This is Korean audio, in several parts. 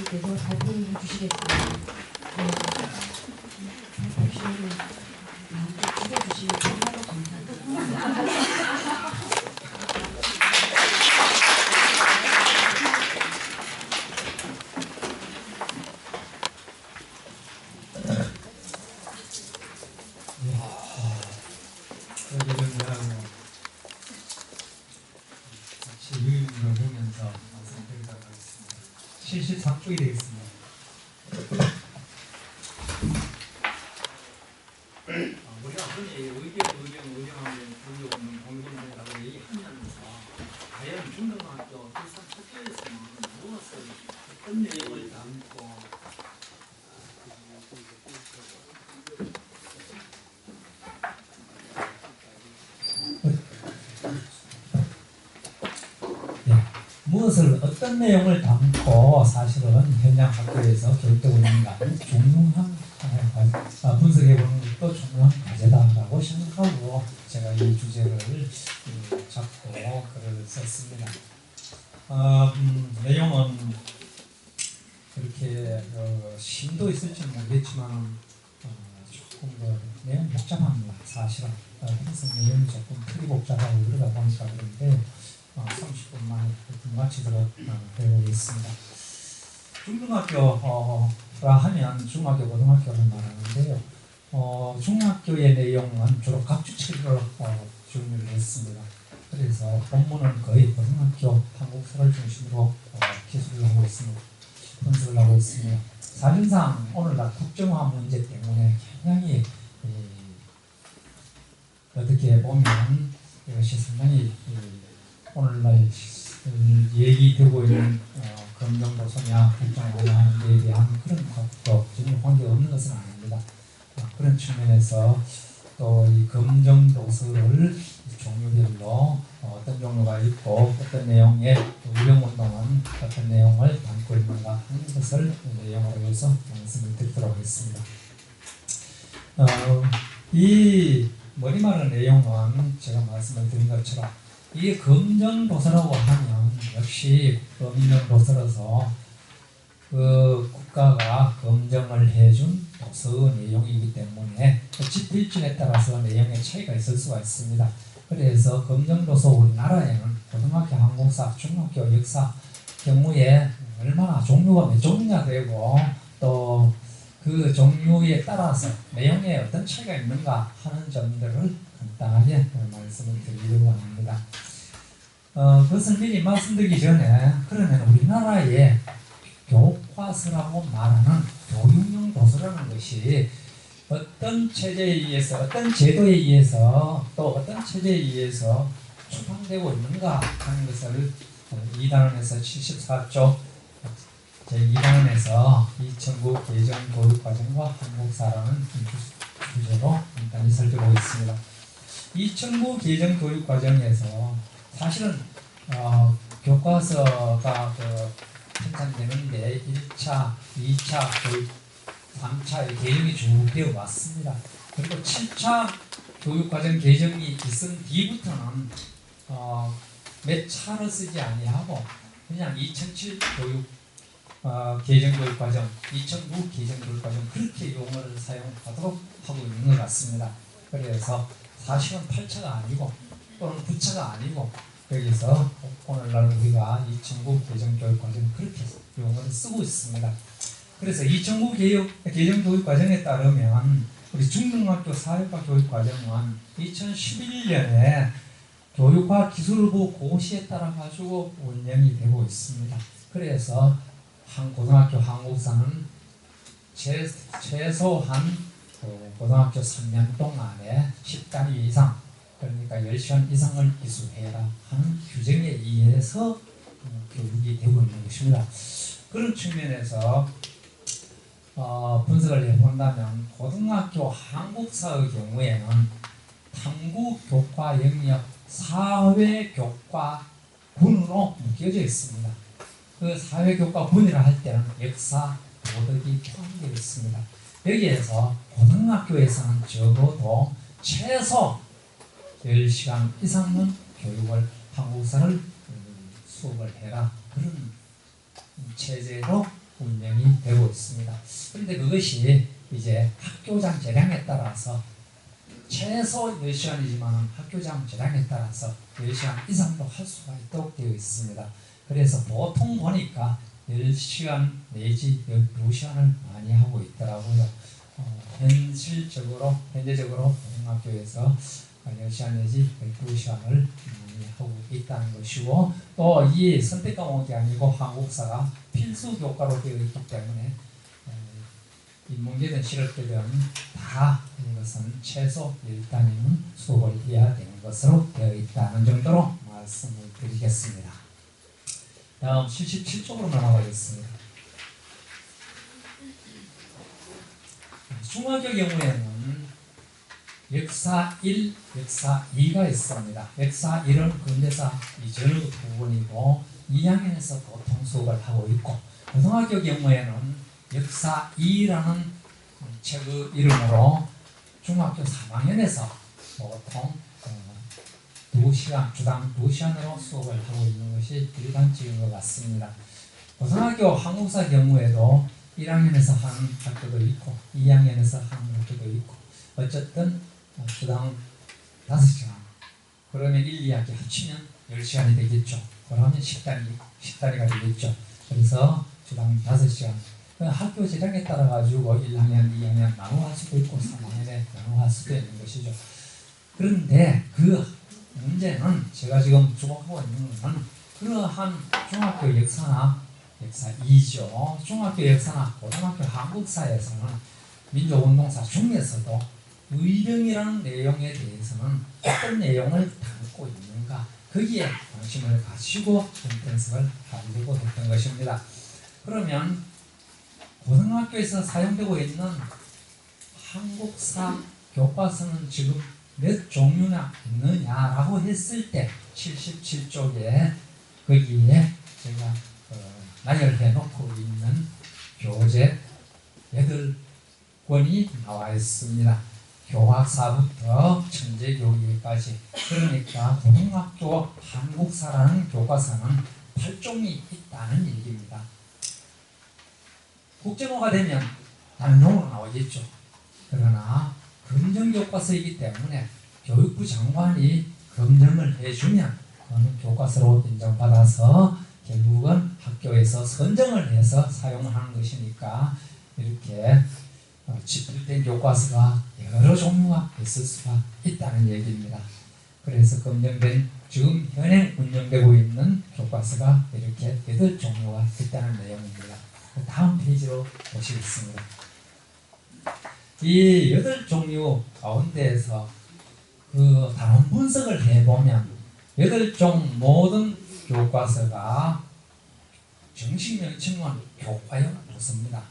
선생님께서 발표를 해주시겠습니다. 발표시를 찍어주시면 정말로 감사합니다. 유인을 보면서 말씀드리도록 하겠습니다. 73쪽이 되겠습니다. 우리가 흔히 의견하면 불리없는 공동체라고 얘기하면서 과연 중등학교 일산학교에서는 무엇을 어떤 내용을 담고 무엇을 어떤 내용을 담고 사실은 현장 학교에서 교육되고 있는가를 중요한 분석해보는 것도 중요한 과제다라고 생각하고 제가 이 주제를 잡고 글을 썼습니다. 내용은 그렇게 심도 있을지는 모르겠지만 조금 내용 복잡합니다. 사실은 그래서 내용이 조금 크게 복잡하고 그러다 보니까 그런데 30분 만에 마치도록 해보겠습니다. 중등학교라 하면 중학교, 고등학교를 말하는데요. 중학교의 내용은 주로 각주체로 준비를 했습니다. 그래서 본문은 거의 고등학교 한국사를 중심으로 기술을 하고 있습니다. 분석을 하고 있습니다. 사실상 오늘날 국정화 문제 때문에 굉장히 어떻게 보면 이것이 상당히 오늘날 얘기되고 있는 검정도서냐 국정화냐 하는 데에 대한 그런 것도 전혀 관계가 없는 것은 아닙니다. 그런 측면에서 또 이 검정도서를 종류별로 어떤 종류가 있고 어떤 내용의 유령운동은 어떤 내용을 담고 있는가 하는 것을 내용으로 해서 말씀을 드리도록 하겠습니다. 이 머리말의 내용은 제가 말씀을 드린 것처럼 이 검정도서라고 하면 역시 검정도서로서 그 국가가 검증을 해준 도서 내용이기 때문에 집필진에 따라서 내용의 차이가 있을 수가 있습니다. 그래서 검정도서 우리나라에는 고등학교 한국사, 중학교 역사 경우에 얼마나 종류가 몇 종류나 되고 또 그 종류에 따라서 내용에 어떤 차이가 있는가 하는 점들을 간단하게 말씀을 드리려고 합니다. 그것을 미리 말씀드리기 전에 그러면 우리나라의 교과서라고 말하는 교육용 도서라는 것이 어떤 체제에 의해서 어떤 제도에 의해서 또 어떤 체제에 의해서 추방되고 있는가 하는 것을 2단원에서 74쪽 제2단원에서 2009 개정교육과정과 한국사라는 주제로 간단히 살펴보고 있습니다. 2009 개정교육과정에서 사실은 교과서가 편찬되는데 1차, 2차, 교육, 3차의 개정이 쭉 되어 왔습니다. 그리고 7차 교육과정 개정이 있은 뒤부터는 몇 차를 쓰지 아니하고 그냥 2007 개정교육과정, 2009 개정교육과정 그렇게 용어를 사용하도록 하고 있는 것 같습니다. 그래서 사실은 8차가 아니고 또는 9차가 아니고 여기서 오늘날 우리가 2009 개정교육과정 그렇게 용어를 쓰고 있습니다. 그래서 2009 개정교육과정에 따르면 우리 중등학교 사회과 교육과정은 2011년에 교육과 기술부 고시에 따라 가지고 운영이 되고 있습니다. 그래서 한 고등학교 한국사는 최소한 고등학교 3년 동안에 10단위 이상 그러니까 10시간 이상을 기술해라 하는 규정에 의해서 교육이 되고 있는 것입니다. 그런 측면에서 분석을 해본다면 고등학교 한국사의 경우에는 탐구 교과 영역 사회 교과 분으로 묶여져 있습니다. 그 사회 교과 분이라 할 때는 역사, 도덕이 포함되어 있습니다. 여기에서 고등학교에서는 적어도 최소 10시간 이상은 교육을 한국사를 수업을 해라 그런 체제로 운영이 되고 있습니다. 그런데 그것이 이제 학교장 재량에 따라서 최소 10시간이지만 학교장 재량에 따라서 10시간 이상도 할 수가 있도록 되어 있습니다. 그래서 보통 보니까 10시간 내지 12시간을 많이 하고 있더라고요. 현재적으로 고등학교에서 10시간 내지 12시간을 많이 하고 있다는 것이고, 또 이 선택 과목이 아니고 한국사가 필수 교과로 되어 있기 때문에 인문계든 실업계든 다 이것은 최소 1단위는 수업을 해야 되는 것으로 되어 있다는 정도로 말씀을 드리겠습니다. 다음 77쪽으로 넘어가겠습니다. 중학교 경우에는 역사 1, 역사 2가 있습니다. 역사 1은 근대사 이전의 부분이고 2학년에서 보통 수업을 하고 있고, 고등학교 경우에는 역사 2라는 책의 이름으로 중학교 3학년에서 보통 2시간, 주당 2시간으로 수업을 하고 있는 것이 일반적인 것 같습니다. 고등학교 한국사 경우에도 1학년에서 하는 학교도 있고 2학년에서 하는 학교도 있고, 어쨌든 주당 5시간, 그러면 1, 2학기 합치면 10시간이 되겠죠. 그러면 10단위가 되겠죠. 그래서 주당 5시간. 학교 재량에 따라 가지고 1학년, 2학년 나누어 할 수도 있고 3학년에 나누어 할 수도 있는 것이죠. 그런데 그 문제는 제가 지금 주목하고 있는 것은 그러한 중학교 역사나 역사 2죠. 중학교 역사나 고등학교 한국사에서는 민족운동사 중에서도 의령이라는 내용에 대해서는 어떤 내용을 담고 있는가, 거기에 관심을 가지고 분석을 하려고 했던 것입니다. 그러면 고등학교에서 사용되고 있는 한국사 교과서는 지금 몇 종류나 있느냐라고 했을 때 77쪽에 거기에 제가 나열해 놓고 있는 교재 8권이 나와 있습니다. 교학사부터 천재교육까지. 그러니까 고등학교 한국사라는 교과서는 8종이 있다는 얘기입니다. 국정호가 되면 다른 용어로 나오겠죠. 그러나 검정교과서이기 때문에 교육부 장관이 검증을 해주면 그는 교과서로 인정받아서 결국은 학교에서 선정을 해서 사용하는 것이니까 이렇게 집필된 교과서가 여러 종류가 있을 수가 있다는 얘기입니다. 그래서 검증된 지금 현행 운영되고 있는 교과서가 이렇게 8종류가 있다는 내용입니다. 다음 페이지로 보시겠습니다. 이 8종류 가운데에서 그 다른 분석을 해보면 8종 모든 교과서가 정식 명칭은 교과형 도서입니다.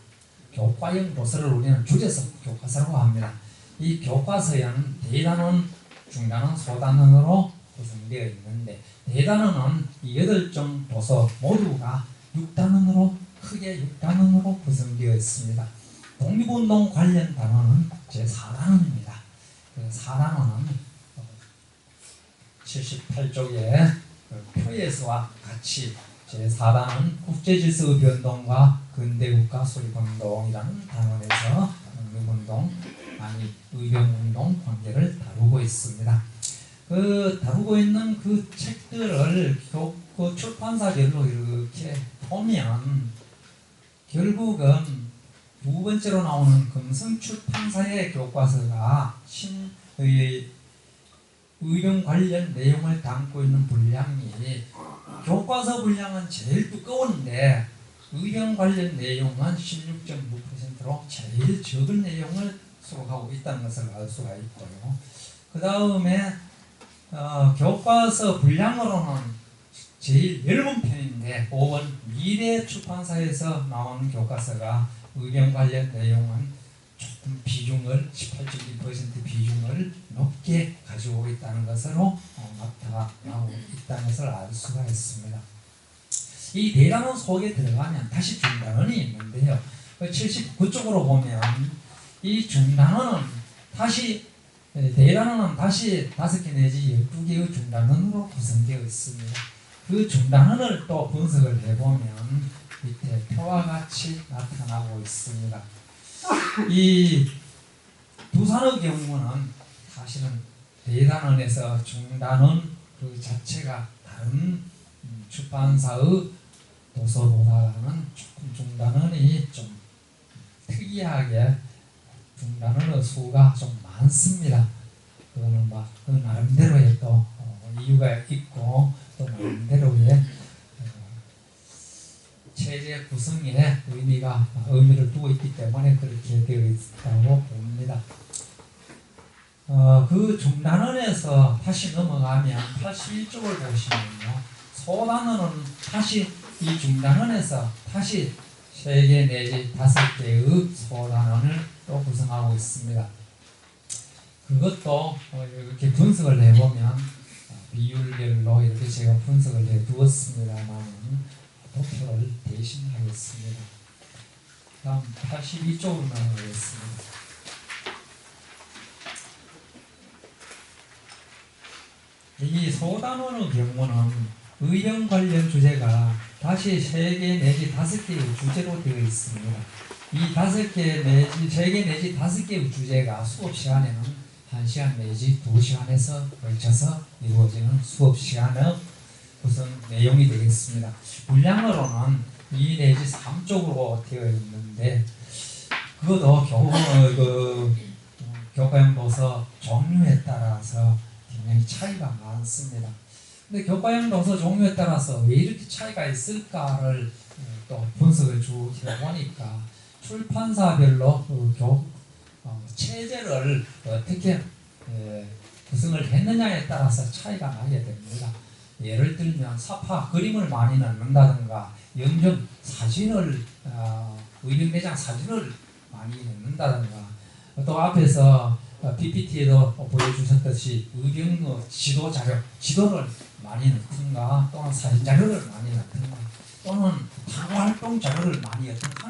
교과형 도서를 우리는 줄여서 교과서라고 합니다. 이 교과서에는 대단원, 중단원, 소단원으로 구성되어 있는데, 대단원은 이 8종 도서 모두가 6단원으로 크게 6단원으로 구성되어 있습니다. 독립운동 관련 단원은 제4단원입니다. 4단원은 78쪽에 표에서와 같이 제4단은 국제질서의 변동과 근대국가 수립운동이라는 단원에서 독립운동, 의병운동 관계를 다루고 있습니다. 다루고 있는 그 책들을 그 출판사별로 이렇게 보면 결국은 두 번째로 나오는 금성출판사의 교과서가 의병 관련 내용을 담고 있는 분량이, 교과서 분량은 제일 두꺼운데 의병 관련 내용은 16.9%로 제일 적은 내용을 수록하고 있다는 것을 알 수가 있고요. 그 다음에 교과서 분량으로는 제일 얇은 편인데 5번 미래출판사에서 나오는 교과서가 의병 관련 내용은 조금 비중을 18.2% 비중을 높게 가지고 있다는 것으로 나타나고 있다는 것을 알 수가 있습니다. 이 대단원 속에 들어가면 다시 중단원이 있는데요. 79쪽으로 보면 이 중단원은 다시 대단원은 다시 5개 내지 12개의 중단원으로 구성되어 있습니다. 그 중단원을 또 분석을 해보면 밑에 표와 같이 나타나고 있습니다. 이 두산의 경우는 사실은 대단원에서 중단원 그 자체가 다른 출판사의 도서보다는 조금 중단원이 좀 특이하게 중단원의 수가 좀 많습니다. 그거는 그 나름대로의 또 이유가 있고 또 나름대로의 체제 구성에 의미를 두고 있기 때문에 그렇게 되어 있다고 봅니다. 그 중단원에서 다시 넘어가면 81쪽을 보시면요, 소단원은 다시 이 중단원에서 다시 3개 내지 5개의 소단원을 또 구성하고 있습니다. 그것도 이렇게 분석을 해보면 비율별로 이렇게 제가 분석을 해두었습니다만 도표를 대신하겠습니다. 다음 82쪽으로 넘어가겠습니다. 이 소단원의 경우는 의령 관련 주제가 다시 3개 내지 5개의 주제로 되어 있습니다. 이 5개 내지 3개 내지 5개의 주제가 수업 시간에는 1시간 내지 2시간에서 걸쳐서 이루어지는 수업 시간의 무슨 내용이 되겠습니다. 분량으로는 2 내지 3쪽으로 되어 있는데 그것도 교과형 종류에 따라서 굉장히 차이가 많습니다. 근데 교과형 도서 종류에 따라서 왜 이렇게 차이가 있을까를 또 분석을 쭉 해보니까 출판사별로 체제를 어떻게 구성을 했느냐에 따라서 차이가 나게 됩니다. 예를 들면 사파 그림을 많이 넣는다든가 영정 사진을 의령대장 사진을 많이 넣는다든가 또 앞에서 PPT에도 보여주셨듯이 의령 지도 자료 지도를 많이 넣든가 또는 사진 자료를 많이 넣든가 또는 방화활동 자료를 많이 넣든가